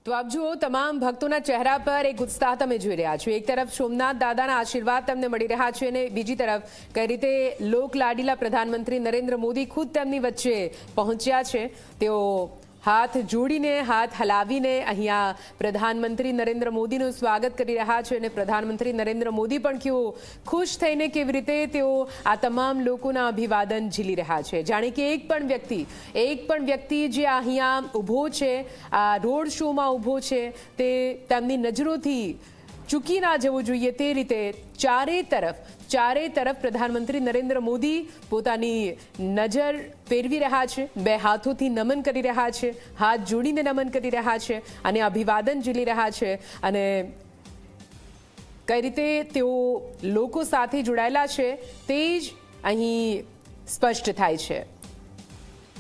તો આપ જુઓ તમામ ભક્તોના ચહેરા પર એક ઉત્સાહ તમે જોઈ રહ્યા છો। એક તરફ સોમનાથ દાદાના આશીર્વાદ તમને મળી રહ્યા છે અને બીજી તરફ કઈ રીતે લોકલાડીલા પ્રધાનમંત્રી નરેન્દ્ર મોદી ખુદ તેમની વચ્ચે પહોંચ્યા છે। તેઓ હાથ જોડીને હાથ હલાવીને અહીંયા પ્રધાનમંત્રી નરેન્દ્ર મોદીનું સ્વાગત કરી રહ્યા છે અને પ્રધાનમંત્રી નરેન્દ્ર મોદી પણ કેવો ખુશ થઈને કેવી રીતે તેઓ આ તમામ લોકોના અભિવાદન ઝીલી રહ્યા છે। જાણે કે એક પણ વ્યક્તિ જે અહીંયા ઊભો છે, આ રોડ શોમાં ઊભો છે, તે તેમની નજરોથી ચૂકી ના જવું જોઈએ તે રીતે ચારે તરફ પ્રધાનમંત્રી નરેન્દ્ર મોદી પોતાની નજર ફેરવી રહ્યા છે, બે હાથોથી નમન કરી રહ્યા છે, હાથ જોડીને નમન કરી રહ્યા છે અને અભિવાદન ઝીલી રહ્યા છે અને કઈ રીતે તેઓ લોકો સાથે જોડાયેલા છે તે જ અહીં સ્પષ્ટ થાય છે।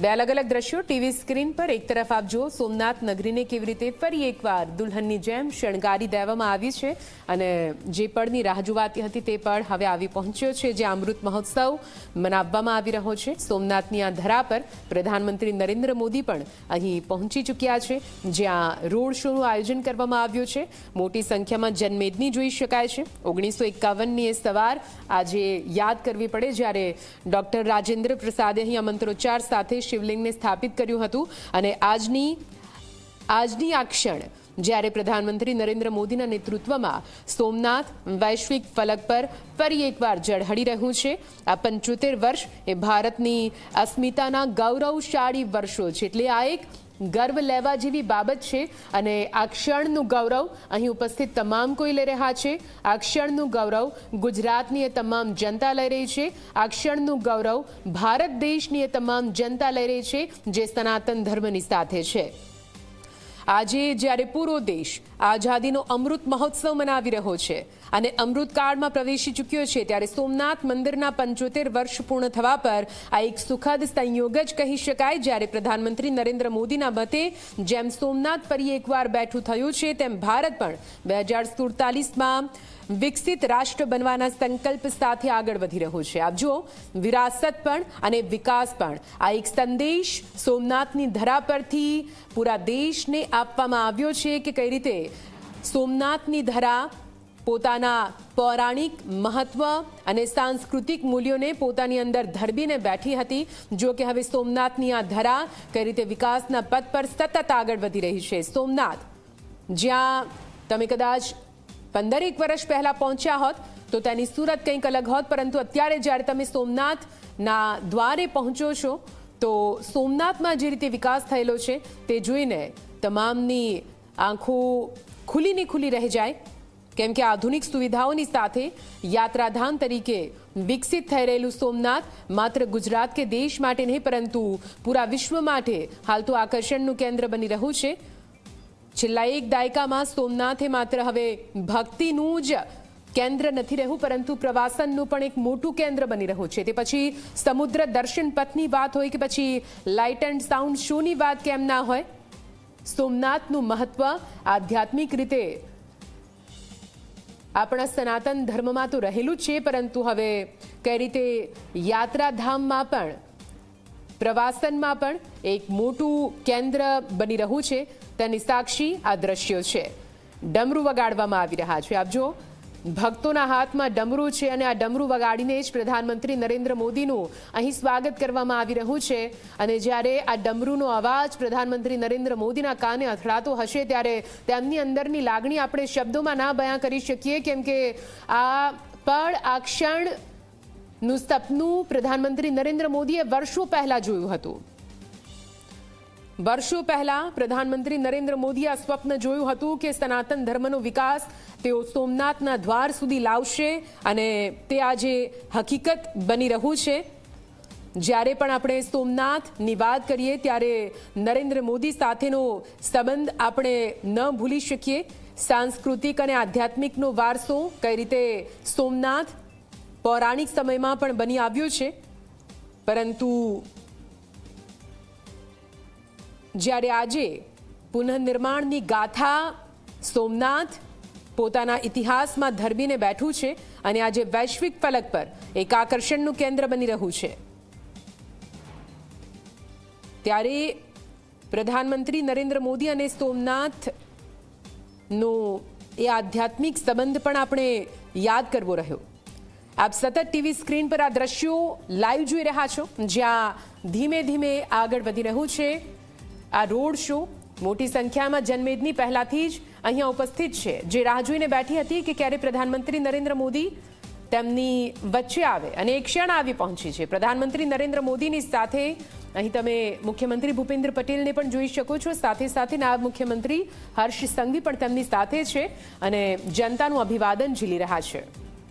બે અલગ અલગ દ્રશ્યો ટીવી સ્ક્રીન પર। એક તરફ આપ જુઓ સોમનાથ નગરીને કેવી રીતે ફરી એકવાર દુલ્હનની જેમ શણગારી દેવામાં આવી છે અને જે પળની રાહ જોવાતી હતી તે પળ હવે આવી પહોંચ્યો છે, જે અમૃત મહોત્સવ મનાવવામાં આવી રહ્યો છે। સોમનાથની આ ધરા પર પ્રધાનમંત્રી નરેન્દ્ર મોદી પણ અહીં પહોંચી ચૂક્યા છે, જ્યાં રોડ શોનું આયોજન કરવામાં આવ્યું છે। મોટી સંખ્યામાં જનમેદની જોઈ શકાય છે। 1951ની એ સવાર આજે યાદ કરવી પડે, જ્યારે ડોક્ટર રાજેન્દ્ર પ્રસાદે અહીં મંત્રોચ્ચાર સાથે શિવલિંગને સ્થાપિત કર્યું હતું અને આજની આ ક્ષણ જ્યારે પ્રધાનમંત્રી નરેન્દ્ર મોદીના નેતૃત્વમાં સોમનાથ વૈશ્વિક ફલક પર ફરી એકવાર ઝળહળી રહ્યું છે। આ 75 વર્ષ એ ભારતની અસ્મિતાના ગૌરવશાળી વર્ષો છે, એટલે આ એક ગર્વ લેવા જેવી બાબત છે અને આ ક્ષણનું ગૌરવ અહીં ઉપસ્થિત તમામ કોઈ લઈ રહ્યા છે। આ ક્ષણનું ગૌરવ ગુજરાતની એ તમામ જનતા લઈ રહી છે। આ ક્ષણનું ગૌરવ ભારત દેશની એ તમામ જનતા લઈ રહી છે જે સનાતન ધર્મની સાથે છે। આજે જ્યારે પૂરો દેશ આઝાદીનો અમૃત મહોત્સવ મનાવી રહ્યો છે અને અમૃતકાળમાં પ્રવેશી ચૂક્યો છે, ત્યારે સોમનાથ મંદિરના 75 વર્ષ પૂર્ણ થવા પર આ એક સુખદ સંયોગ જ કહી શકાય, જ્યારે પ્રધાનમંત્રી નરેન્દ્ર મોદીના મતે જેમ સોમનાથ ફરી એકવાર બેઠું થયું છે, તેમ ભારત પણ 2047માં વિકસિત રાષ્ટ્ર બનવાના સંકલ્પ સાથે આગળ વધી રહ્યો છે। આપ જુઓ વિરાસત પણ અને વિકાસ પણ આ એક સંદેશ સોમનાથની ધરા પરથી પૂરા દેશને આપવામાં આવ્યો છે કે કઈ રીતે સોમનાથની ધરા પોતાના પૌરાણિક મહત્વ અને સાંસ્કૃતિક મૂલ્યોને પોતાની અંદર ધરબીને બેઠી હતી। જો કે હવે સોમનાથની આ ધરા કઈ રીતે વિકાસના પથ પર સતત આગળ વધી રહી છે। સોમનાથ જ્યાં તમે કદાચ 15 વર્ષ પહેલા પહોંચ્યા હોત તો તેની સુરત કંઈક અલગ હોત, પરંતુ અત્યારે જ્યારે તમે સોમનાથના દ્વારે પહોંચો છો તો સોમનાથમાં જે રીતે વિકાસ થયેલો છે તે જોઈને તમામની આંખો ખુલી રહી જાય, કેમ કે આધુનિક સુવિધાઓની સાથે યાત્રાધામ તરીકે વિકસિત થઈ રહેલું સોમનાથ માત્ર ગુજરાત કે દેશ માટે નહીં પરંતુ પૂરા વિશ્વ માટે હાલ તો આકર્ષણનું કેન્દ્ર બની રહ્યું છે। છેલ્લા એક દાયકામાં સોમનાથે માત્ર હવે ભક્તિનું જ કેન્દ્ર નથી રહ્યું પરંતુ પ્રવાસનનું પણ એક મોટું કેન્દ્ર બની રહ્યું છે। તે પછી સમુદ્ર દર્શન પથની વાત હોય કે પછી લાઇટ એન્ડ સાઉન્ડ શોની વાત કેમ ના હોય, સોમનાથનું મહત્વ આધ્યાત્મિક રીતે આપણા સનાતન ધર્મમાં તો રહેલું જ છે, પરંતુ હવે કઈ રીતે યાત્રાધામમાં પણ પ્રવાસનમાં પણ એક મોટું કેન્દ્ર બની રહ્યું છે તેની સાક્ષી આ દ્રશ્યો છે। ડમરૂ વગાડવામાં આવી રહ્યા છે। આપ જો ભક્તોના હાથમાં ડમરૂ છે અને આ ડમરૂ વગાડીને જ પ્રધાનમંત્રી નરેન્દ્ર મોદીનું અહીં સ્વાગત કરવામાં આવી રહ્યું છે અને જ્યારે આ ડમરૂનો અવાજ પ્રધાનમંત્રી નરેન્દ્ર મોદીના કાને અથડાતો હશે ત્યારે તેમની અંદરની લાગણી આપણે શબ્દોમાં ના બયાં કરી શકીએ, કેમ કે આ પળ આ ક્ષણનું સપનું પ્રધાનમંત્રી નરેન્દ્ર મોદીએ વર્ષો પહેલા જોયું હતું। વર્ષો પહેલા પ્રધાનમંત્રી નરેન્દ્ર મોદીએ આ સ્વપ્ન જોયું હતું કે સનાતન ધર્મનો વિકાસ તેઓ સોમનાથના દ્વાર સુધી લાવશે અને તે આજે હકીકત બની રહ્યું છે। જ્યારે પણ આપણે સોમનાથની વાત કરીએ ત્યારે નરેન્દ્ર મોદી સાથેનો સંબંધ આપણે ન ભૂલી શકીએ। સાંસ્કૃતિક અને આધ્યાત્મિકનો વારસો કઈ રીતે સોમનાથ પૌરાણિક સમયમાં પણ બની આવ્યો છે, પરંતુ જ્યારે આજે પુનઃનિર્માણની ગાથા સોમનાથ પોતાના ઇતિહાસમાં ધરબીને બેઠું છે અને આજે વૈશ્વિક ફલક પર એક આકર્ષણનું કેન્દ્ર બની રહ્યું છે, ત્યારે પ્રધાનમંત્રી નરેન્દ્ર મોદી અને સોમનાથ નો એ આધ્યાત્મિક સંબંધ પણ આપણે યાદ કરવો રહ્યો। આપ સતત ટીવી સ્ક્રીન પર આ દ્રશ્યો લાઈવ જોઈ રહ્યા છો, જ્યાં ધીમે ધીમે આગળ વધી રહ્યું છે આ રોડ શો। મોટી સંખ્યામાં જનમેદની પહેલાથી જ અહીંયા ઉપસ્થિત છે, જે રાહ જોઈને બેઠી હતી કે ક્યારે પ્રધાનમંત્રી નરેન્દ્ર મોદી તેમની વચ્ચે આવે, અને એક ક્ષણ આવી પહોંચી છે। પ્રધાનમંત્રી નરેન્દ્ર મોદીની સાથે અહીં તમે મુખ્યમંત્રી ભૂપેન્દ્ર પટેલને પણ જોઈ શકો છો, સાથે સાથે નાયબ મુખ્યમંત્રી હર્ષ સંઘવી પણ તેમની સાથે છે અને જનતાનું અભિવાદન ઝીલી રહ્યા છે।